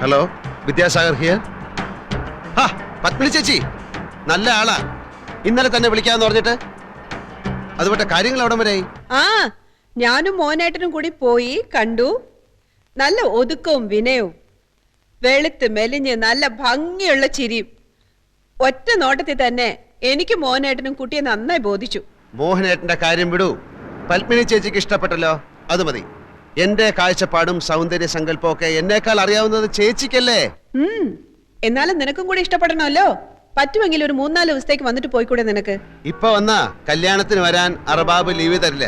Hello, Vidyasagar here. Padmini ചേച്ചി നല്ല ആളാ. ഇന്നലെ തന്നെ വിളിക്കാന്ന് പറഞ്ഞിട്ട് അതുപോലെ കാര്യങ്ങൾ എവിടം വരെയായി? ഞാനും മോനേട്ടനും കൂടി പോയി കണ്ടു. നല്ല ഒതുക്കവും വിനയവും, വെളുത്ത് മെലിഞ്ഞ് നല്ല ഭംഗിയുള്ള ചിരിയും. ഒറ്റ നോട്ടത്തിൽ തന്നെ എനിക്ക് മോനേട്ടനും കുട്ടിയെ നന്നായി ബോധിച്ചു. മോഹനേട്ടന്റെ കാര്യം വിടൂ. പത്മിനി ചേച്ചിക്ക് ഇഷ്ടപ്പെട്ടല്ലോ, അത് മതി. എന്റെ കാഴ്ചപ്പാടും സൗന്ദര്യ സങ്കല്പവും ഒക്കെ എന്നേക്കാൾ അറിയാവുന്നത് ചേച്ചിക്കല്ലേ. എന്നാലും നിനക്കും കൂടി ഇഷ്ടപ്പെടണമല്ലോ. പറ്റുമെങ്കിൽ ഒരു 3-4 ദിവസത്തേക്ക് വന്നിട്ട് പോയിക്കൂടെ നിനക്ക്? ഇപ്പൊ വന്നാ കല്യാണത്തിന് വരാൻ അറബാബ് ലീവ് തരില്ല.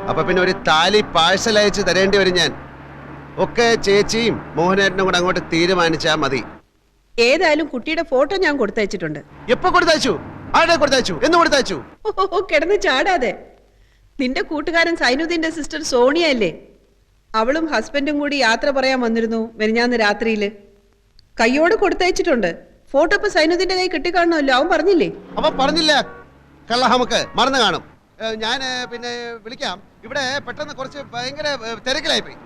അപ്പൊ പിന്നെ ഒരു താലി പാഴ്സൽ അയച്ച് തരേണ്ടി വരും ഞാൻ. ഒക്കെ ചേച്ചിയും മോഹനേട്ടനും കൂടെ അങ്ങോട്ട് തീരുമാനിച്ചാ മതി. ഏതായാലും കുട്ടിയുടെ ഫോട്ടോ ഞാൻ കൊടുത്തയച്ചിട്ടുണ്ട്. എപ്പോ കൊടുത്തയച്ചു? ആരുടെ കൊടുത്തയച്ചു? എന്ന് കൊടുത്തയച്ചു? കിടന്ന് ചാടാതെ. നിന്റെ കൂട്ടുകാരൻ സൈനുദ്ദീന്റെ സിസ്റ്റർ സോണിയ അല്ലേ? അവളും ഹസ്ബൻഡും കൂടി യാത്ര പറയാൻ വന്നിരുന്നു മെനിഞ്ഞാന്ന് രാത്രിയില്. കയ്യോട് കൊടുത്തയച്ചിട്ടുണ്ട്. ഫോട്ടോ ഇപ്പൊ സൈനുദ്ദീന്റെ കൈ കിട്ടിക്കാണല്ലോ. അവൻ പറഞ്ഞില്ലേ? അവൻ പറഞ്ഞില്ല. കള്ള നമുക്ക് മറന്നു കാണും. ഞാൻ പിന്നെ വിളിക്കാം. ഇവിടെ പെട്ടെന്ന് കുറച്ച് ഭയങ്കര തിരക്കിലായിപ്പോയി.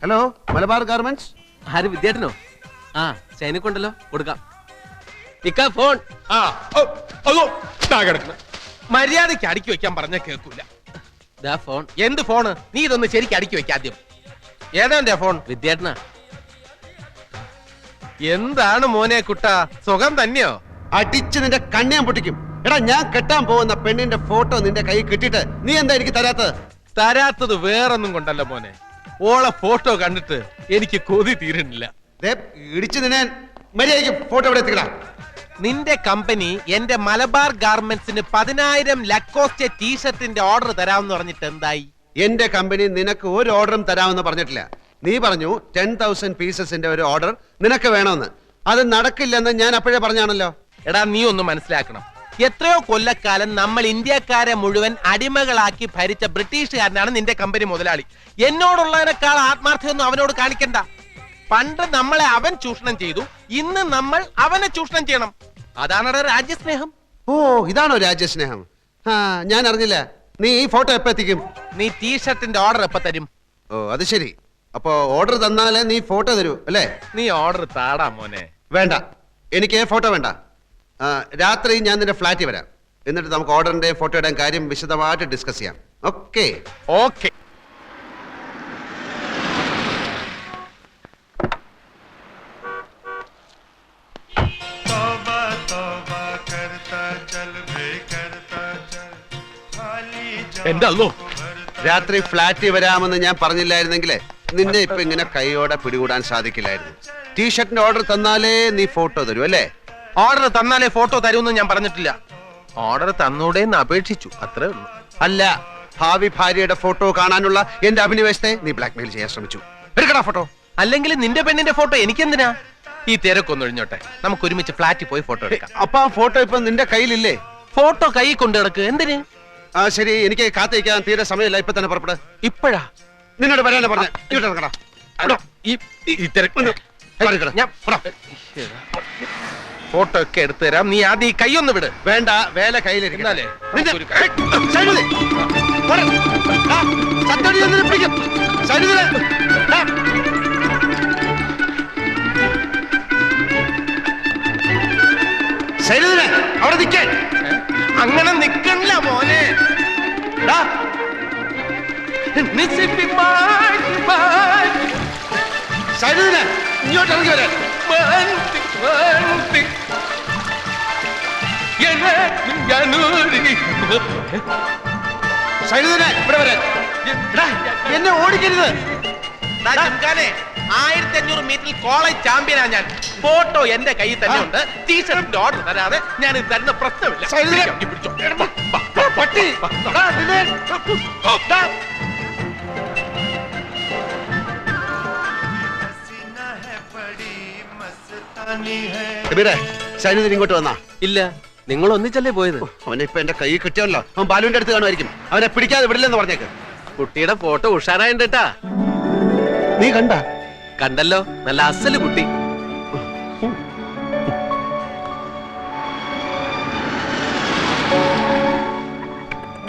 Hello, Malabar garments. ആര്? വിദ്യാർത്ഥനോ? ചൈനക്കുണ്ടല്ലോ, കൊടുക്കാം. ഇക്ക ഫോൺ. മര്യാദക്ക് അടുക്കി വെക്കാൻ പറഞ്ഞ കേൾക്കൂല. ഫോൺ. എന്ത് ഫോണ്? നീ ഇതൊന്ന് ശരിക്കും അടുക്കി വെക്ക ആദ്യം. ഏതാ ഫോൺ? വിദ്യാർത്ഥന. എന്താണ് മോനെ കുട്ടാ, സുഖം തന്നെയോ? അടിച്ച് നിന്റെ കണ്ണിയാൻ പൊട്ടിക്കും. എടാ, ഞാൻ കെട്ടാൻ പോകുന്ന പെണ്ണിന്റെ ഫോട്ടോ നിന്റെ കൈ കിട്ടിയിട്ട് നീ എന്താ എനിക്ക് തരാത്തത്? തരാത്തത് വേറൊന്നും കൊണ്ടല്ല മോനെ, ഓളെ ഫോട്ടോ കണ്ടിട്ട് എനിക്ക് കൊതി തീരുന്നില്ല. ഇടിച്ചു നിന്നെ മര്യാദയ്ക്ക് ഫോട്ടോ ഇവിടെ എത്തിക്കടാ. നിന്റെ കമ്പനി എന്റെ മലബാർ ഗാർമെന്റ്സിന് 10,000 ലക്കോസ്റ്റ് ടീഷർട്ടിന്റെ ഓർഡർ തരാമെന്ന് പറഞ്ഞിട്ട് എന്തായി? എന്റെ കമ്പനി നിനക്ക് ഒരു ഓർഡറും തരാമെന്ന് പറഞ്ഞിട്ടില്ല. നീ പറഞ്ഞു 10,000 പീസസിന്റെ ഒരു ഓർഡർ നിനക്ക് വേണമെന്ന്. അത് നടക്കില്ലെന്ന് ഞാൻ അപ്പോഴേ പറഞ്ഞാണല്ലോ. എടാ, നീ ഒന്ന് മനസ്സിലാക്കണം. എത്രയോ കൊല്ലക്കാലം നമ്മൾ ഇന്ത്യക്കാരെ മുഴുവൻ അടിമകളാക്കി ഭരിച്ച ബ്രിട്ടീഷുകാരനാണ് നിന്റെ കമ്പനി മുതലാളി. എന്നോടുള്ളതിനേക്കാൾ ആത്മാർത്ഥ്യമൊന്നും അവനോട് കാണിക്കണ്ട. പണ്ട് നമ്മളെ അവൻ ചൂഷണം ചെയ്തു, ഇന്ന് നമ്മൾ അവനെ ചൂഷണം ചെയ്യണം. അതാണ് രാജ്യസ്നേഹം. ഓ, ഇതാണോ രാജ്യസ്നേഹം? ഞാൻ അറിഞ്ഞില്ല. നീ ഈ ഫോട്ടോ എപ്പോ എത്തിക്കും? നീ ടീഷർട്ടിന്റെ ഓർഡർ എപ്പോ തരും? ഓ, അത് ശരി. അപ്പോ ഓർഡർ തന്നാലേ നീ ഫോട്ടോ തരൂ അല്ലേ? നീ ഓർഡർ താടാ മോനെ. വേണ്ട, എനിക്ക് ഫോട്ടോ വേണ്ട. രാത്രി ഞാൻ നിന്റെ ഫ്ലാറ്റിൽ വരാം. എന്നിട്ട് നമുക്ക് ഓർഡറിന്റെ ഫോട്ടോയുടെ കാര്യം വിശദമായിട്ട് ഡിസ്കസ് ചെയ്യാം. ഓക്കെ? ഓക്കെ. എന്റെ അല്ലോ, രാത്രി ഫ്ലാറ്റിൽ വരാമെന്ന് ഞാൻ പറഞ്ഞില്ലായിരുന്നെങ്കിലേ നിന്നെ ഇപ്പൊ ഇങ്ങനെ കൈയോടെ പിടികൂടാൻ സാധിക്കില്ലായിരുന്നു. ടീഷർട്ടിന്റെ ഓർഡർ തന്നാലേ നീ ഫോട്ടോ തരൂ അല്ലേ? ഓർഡർ തന്നാലേ ഫോട്ടോ തരൂന്ന് ഞാൻ പറഞ്ഞിട്ടില്ല. ഓർഡർ തന്നൂടേന്ന് അപേക്ഷിച്ചു, അത്രേ ഉള്ളൂ. അല്ല, ഭാവി ഭാര്യയുടെ ഫോട്ടോ കാണാനുള്ള എന്റെ അഭിനിവേശത്തെ നീ ബ്ലാക്ക്മെയിൽ ചെയ്യാൻ ശ്രമിച്ചു. എടുക്കടാ ഫോട്ടോ. അല്ലെങ്കിൽ നിന്റെ പെണ്ണിന്റെ ഫോട്ടോ എനിക്കെന്തിനാ? ഈ തിരക്കൊന്നും ഒഴിഞ്ഞോട്ടെ, നമുക്ക് ഒരുമിച്ച് ഫ്ലാറ്റിൽ പോയി ഫോട്ടോ എടുക്കാം. അപ്പൊ ആ ഫോട്ടോ ഇപ്പൊ നിന്റെ കയ്യിലില്ലേ? ഫോട്ടോ കൈ കൊണ്ട് കിടക്ക്. എന്തിന്? ശരി, എനിക്ക് കാത്തിരിക്കാൻ തീരെ സമയമില്ല. ഇപ്പൊ തന്നെ പുറപ്പെട്. ഇപ്പഴാ? നിന്നോട് വരാനാ പറഞ്ഞ. ഇങ്ങോട്ട് ഫോട്ടോ ഒക്കെ എടുത്തു തരാം. നീ ആദ്യം ഈ കൈ ഒന്ന് വിട്. വേണ്ട, വേല കയ്യിലിരിക്കുന്നാലേ. അവിടെ നിൽക്കാൻ. അങ്ങനെ നിക്കണില്ല മോനെ. ഇങ്ങോട്ട് ഇറങ്ങി വരാൻ. ഇവിടെ വരാൻ. എന്നെ ഓടിക്കരുത്. 1500 മീറ്ററിൽ കോളേജ് ചാമ്പ്യനാ ഞാൻ. ഫോട്ടോ എന്റെ കയ്യിൽ തന്നെ ഉണ്ട്. ടീഷർട്ടിന്റെ ഓർഡർ തരാതെ ഞാൻ ഇത് തരുന്ന പ്രശ്നമില്ല. സൈനുദ്ദീൻ ഇങ്ങോട്ട് വന്നാ? ഇല്ല, നിങ്ങൾ ഒന്നിച്ചല്ലേ പോയത്? അവനെ ഇപ്പൊ എന്റെ കൈ കിട്ടിയല്ലോ. അവൻ ബാലുവിന്റെ അടുത്ത് കാണുമായിരിക്കും. അവനെ പിടിക്കാതെ വിടില്ലെന്ന് പറഞ്ഞേക്ക്. കുട്ടിയുടെ ഫോട്ടോ ഉഷാറായിട്ടാ. നീ കണ്ട? കണ്ടല്ലോ, നല്ല അസല് കുട്ടി.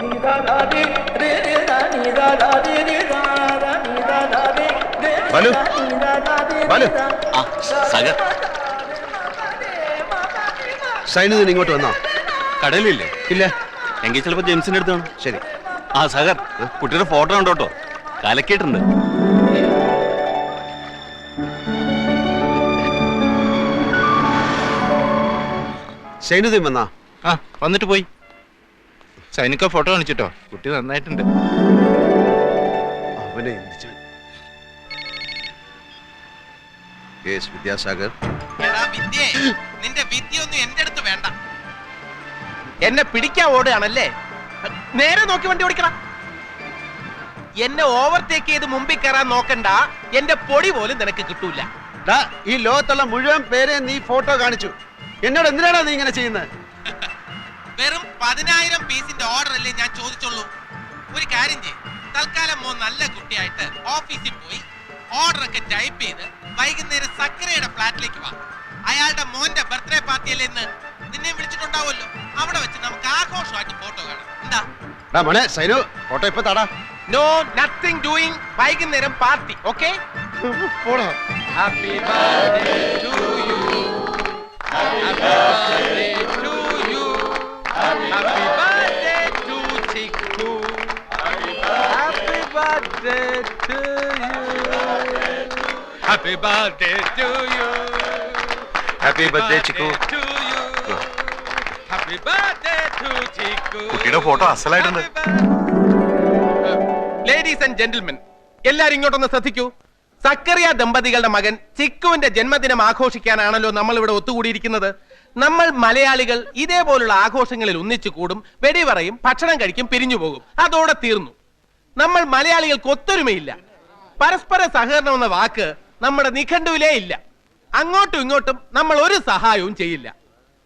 നീതാ ബാലു ബാലു സഗർ സൈനുദ്ദീൻ ഇങ്ങോട്ട് വന്നോ? കടലില്ലേ? ഇല്ല. എങ്കിൽ ചിലപ്പോ ജെയിംസിന്റെ അടുത്താണ്. ശരി. ആ സഗർ, കുട്ടിയുടെ ഫോട്ടോ ഉണ്ടോ കേട്ടോ, കലക്കിയിട്ടുണ്ട്. സൈനുദ്ദീൻ വന്നാ? ആ വന്നിട്ട് പോയി. സൈനിക ഫോട്ടോ കാണിച്ചിട്ടോ, കുട്ടി നന്നായിട്ടുണ്ട്. അവനെ വിദ്യാസാഗർ. എടാ വിദ്യേ, നിന്റെ വിദ്യയൊന്നും എന്റെ അടുത്ത് വേണ്ട. എന്നെ പിടിക്കാൻ ഓടുകയാണല്ലേ? നേരെ നോക്കി വണ്ടി ഓടിക്കണം. എന്നെ ഓവർടേക്ക് ചെയ്ത് മുമ്പിൽ കയറാൻ നോക്കണ്ട. എന്റെ പൊടി പോലും നിനക്ക് കിട്ടൂല. ഈ ലോകത്തുള്ള മുഴുവൻ പേരെ നീ ഫോട്ടോ കാണിച്ചു. എന്നോട് എന്തിനാണ് നീ ഇങ്ങനെ ചെയ്യുന്നത്? വെറും 10,000 പീസിന്റെ ഓർഡർ അല്ലേ ഞാൻ ചോദിച്ചുള്ളൂ. ഒരു കാര്യം ചെയ്യ്, തൽക്കാലം മോൻ നല്ല കുട്ടിയായിട്ട് ഓഫീസിൽ പോയി ഓർഡർ ഒക്കെ ടൈപ്പ് ചെയ്ത് വൈകുന്നേരം സക്കരയുടെ ഫ്ലാറ്റിലേക്ക് വാ. അയാളുടെ മോന്റെ ബർത്ത്ഡേ പാർട്ടി അല്ലേ ഇന്ന്, നിന്നെ വിളിച്ചിട്ടുണ്ടാവുമല്ലോ. അവിടെ വെച്ച് നമുക്ക് ആഘോഷമായിട്ട് ഫോട്ടോ കാണാം. എന്താ മോനെ സൈനു, ഫോട്ടോ ഇപ്പൊ താടാ. No nothing doing. വൈകുന്നേരം party. Okay? Happy birthday to you. Happy birthday to you. Happy birthday to Chikku. Happy birthday to you. Happy birthday to you. Happy birthday Chikku. Happy birthday to Chikku. കുട്ടിയുടെ photo അസലായിട്ടുണ്ട്. Ladies and gentlemen, എല്ലാരും ഇങ്ങോട്ടൊന്ന് ശ്രദ്ധിക്കൂ. സക്കറിയ ദമ്പതികളുടെ മകൻ ചിക്കുവിന്റെ ജന്മദിനം ആഘോഷിക്കാനാണല്ലോ നമ്മൾ ഇവിടെ ഒത്തുകൂടിയിരിക്കുന്നത്. നമ്മൾ മലയാളികൾ ഇതേപോലുള്ള ആഘോഷങ്ങളിൽ ഒന്നിച്ചു കൂടും, വെടിപറയും, ഭക്ഷണം കഴിക്കും, പിരിഞ്ഞു പോകും. അതോടെ തീർന്നു. നമ്മൾ മലയാളികൾക്ക് ഒത്തൊരുമയില്ല. പരസ്പര സഹകരണം എന്ന വാക്ക് നമ്മുടെ നിഘണ്ടുവിലേ ഇല്ല. അങ്ങോട്ടും ഇങ്ങോട്ടും നമ്മൾ ഒരു സഹായവും ചെയ്യില്ല.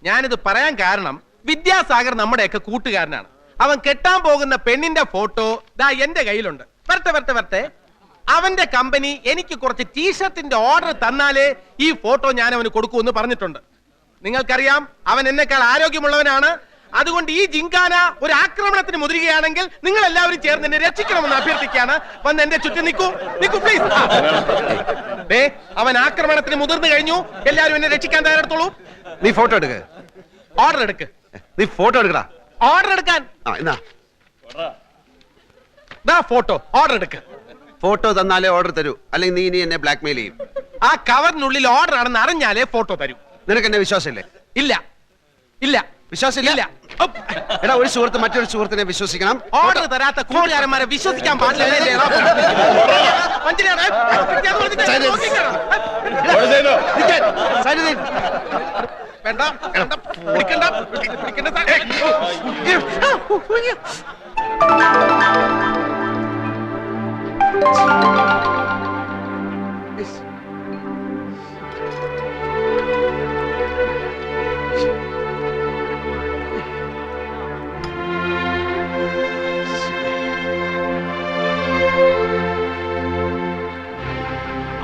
ഞാനിത് പറയാൻ കാരണം വിദ്യാസാഗർ നമ്മുടെയൊക്കെ കൂട്ടുകാരനാണ്. അവൻ കെട്ടാൻ പോകുന്ന പെണ്ണിന്റെ ഫോട്ടോ ദാ എന്റെ കയ്യിലുണ്ട്. വരട്ടെ. അവന്റെ കമ്പനി എനിക്ക് കുറച്ച് ടീഷർട്ടിന്റെ ഓർഡർ തന്നാലേ ഈ ഫോട്ടോ ഞാൻ അവന് കൊടുക്കൂന്ന് പറഞ്ഞിട്ടുണ്ട്. നിങ്ങൾക്കറിയാം, അവൻ എന്നെക്കാൾ ആരോഗ്യമുള്ളവനാണ്. അതുകൊണ്ട് ഈ ജിങ്കാന ഒരു ആക്രമണത്തിന് മുതിരുകയാണെങ്കിൽ നിങ്ങൾ എല്ലാവരും ചേർന്ന് എന്നെ രക്ഷിക്കണമെന്ന് അഭ്യർത്ഥിക്കുകയാണ്. വന്ന് എന്റെ ചുറ്റും നിൽക്കൂ പ്ലീസ്. അവൻ ആക്രമണത്തിന് മുതിർന്നു കഴിഞ്ഞു. എല്ലാവരും എന്നെ രക്ഷിക്കാൻ തയ്യാറെടുത്തോളൂ. നീ ഫോട്ടോ എടുക്ക. ഓർഡർ എടുക്ക്. നീ ഫോട്ടോ എടുക്കടാ. ഓർഡർ എടുക്കാൻ. ഫോട്ടോ ഓർഡർ എടുക്ക്. ഫോട്ടോ തന്നാലേ ഓർഡർ തരൂ, അല്ലെങ്കിൽ നീ ഇനി എന്നെ ബ്ലാക്ക്മെയിൽ ചെയ്യും. ആ കവറിനുള്ളിൽ ഓർഡർ ആണെന്ന് അറിഞ്ഞാലേ ഫോട്ടോ തരൂ. നിനക്ക് എന്നെ വിശ്വാസമില്ലേ? ഇല്ല. വിശ്വാസമില്ല? എടാ, ഒരു സുഹൃത്ത് മറ്റൊരു സുഹൃത്തിനെ വിശ്വസിക്കണം. ഓർഡർ തരാത്ത കൂട്ടുകാരന്മാരെ വിശ്വസിക്കാൻ പാടില്ല. വേണ്ട, പിടിക്കണ്ട.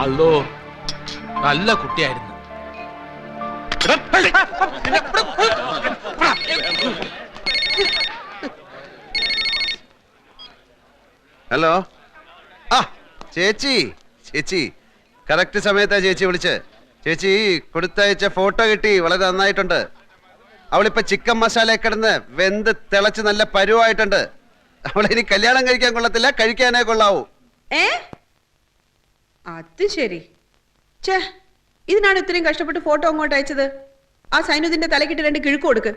അല്ലോ, നല്ല കുട്ടിയായിരുന്നു. ഹലോ. ആ ചേച്ചി കറക്റ്റ് സമയത്താ ചേച്ചി വിളിച്ച്. ചേച്ചി കൊടുത്തയച്ച ഫോട്ടോ കിട്ടി, വളരെ നന്നായിട്ടുണ്ട്. അവളിപ്പോ ചിക്കൻ മസാല കിടന്ന് വെന്ത് തിളച്ച് നല്ല പരുവായിട്ടുണ്ട്. അവളിനി കല്യാണം കഴിക്കാൻ കൊള്ളത്തില്ല, കഴിക്കാനേ കൊള്ളാവൂ. അത് ശരി. ഛേ, ഇതിനാണ് ഇത്രയും കഷ്ടപ്പെട്ട് ഫോട്ടോ അങ്ങോട്ട് അയച്ചത്. ആ സൈനുദ്ദീന്റെ തലക്കിട്ട് 2 കിഴുക്ക് കൊടുക്ക്.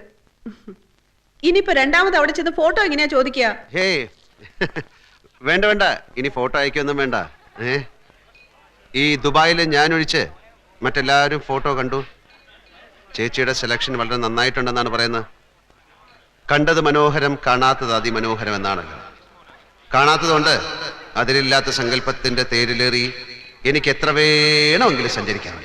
ഇനിയിപ്പോ രണ്ടാമത് അവിടെ ചെന്ന് ഫോട്ടോ എങ്ങനെയാ ചോദിക്കുക? ഹേ വേണ്ട, ഇനി ഫോട്ടോ അയക്കൊന്നും വേണ്ട. ഈ ദുബായിൽ ഞാൻ ഒഴിച്ച് മറ്റെല്ലാവരും ഫോട്ടോ കണ്ടു. ചേച്ചിയുടെ സെലക്ഷൻ വളരെ നന്നായിട്ടുണ്ടെന്നാണ് പറയുന്നത്. കണ്ടത് മനോഹരം, കാണാത്തത് അതിമനോഹരം എന്നാണല്ലോ. കാണാത്തതുകൊണ്ട് അതിലില്ലാത്ത സങ്കല്പത്തിന്റെ തേരിലേറി എനിക്ക് എത്ര വേണമെങ്കിലും സഞ്ചരിക്കാൻ.